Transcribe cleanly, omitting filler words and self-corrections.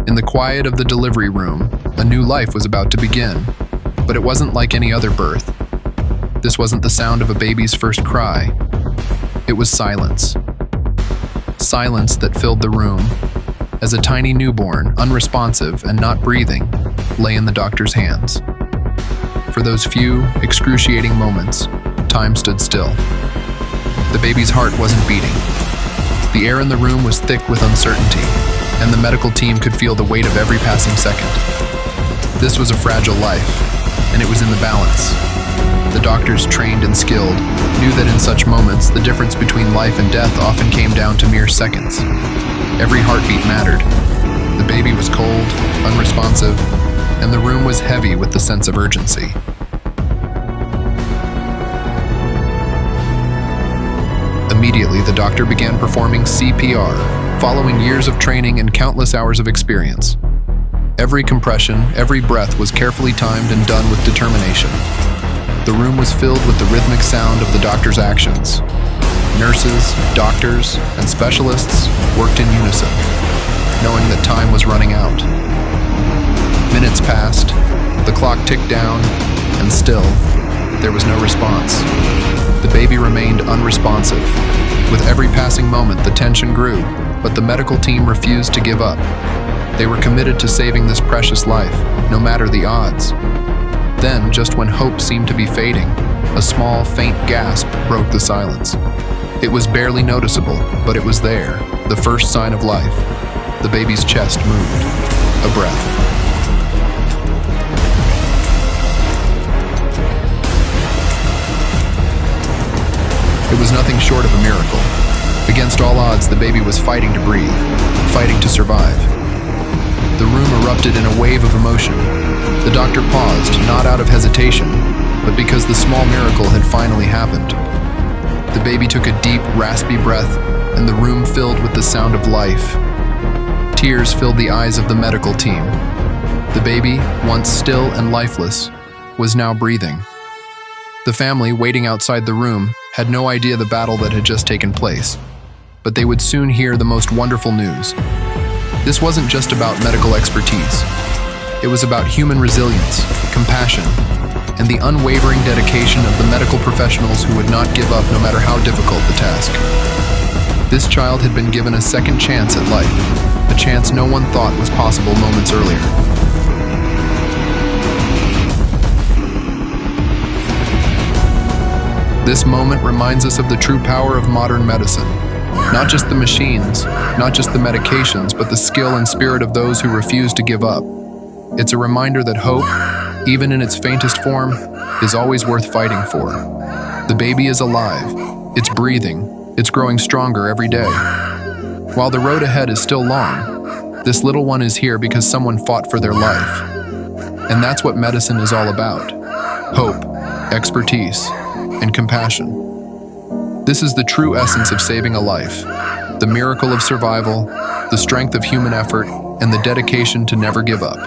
In the quiet of the delivery room, a new life was about to begin. But it wasn't like any other birth. This wasn't the sound of a baby's first cry. It was silence. Silence that filled the room as a tiny newborn, unresponsive and not breathing, lay in the doctor's hands. For those few, excruciating moments, time stood still. The baby's heart wasn't beating. The air in the room was thick with uncertainty, and the medical team could feel the weight of every passing second. This was a fragile life, and it was in the balance. The doctors, trained and skilled, knew that in such moments, the difference between life and death often came down to mere seconds. Every heartbeat mattered. The baby was cold, unresponsive, and the room was heavy with the sense of urgency. Immediately, the doctor began performing CPR, following years of training and countless hours of experience. Every compression, every breath was carefully timed and done with determination. The room was filled with the rhythmic sound of the doctor's actions. Nurses, doctors, and specialists worked in unison, knowing that time was running out. Minutes passed, the clock ticked down, and still, there was no response. The baby remained unresponsive. With every passing moment, the tension grew, but the medical team refused to give up. They were committed to saving this precious life, no matter the odds. Then, just when hope seemed to be fading, a small, faint gasp broke the silence. It was barely noticeable, but it was there, the first sign of life. The baby's chest moved. A breath. It was nothing short of a miracle. Against all odds, the baby was fighting to breathe, fighting to survive. The room erupted in a wave of emotion. The doctor paused, not out of hesitation, but because the small miracle had finally happened. The baby took a deep, raspy breath, and the room filled with the sound of life. Tears filled the eyes of the medical team. The baby, once still and lifeless, was now breathing. The family, waiting outside the room, had no idea the battle that had just taken place, but they would soon hear the most wonderful news. This wasn't just about medical expertise. It was about human resilience, compassion, and the unwavering dedication of the medical professionals who would not give up no matter how difficult the task. This child had been given a second chance at life, a chance no one thought was possible moments earlier. This moment reminds us of the true power of modern medicine. Not just the machines, not just the medications, but the skill and spirit of those who refuse to give up. It's a reminder that hope, even in its faintest form, is always worth fighting for. The baby is alive, it's breathing, it's growing stronger every day. While the road ahead is still long, this little one is here because someone fought for their life. And that's what medicine is all about. Hope, expertise, and compassion. This is the true essence of saving a life, the miracle of survival, the strength of human effort, and the dedication to never give up.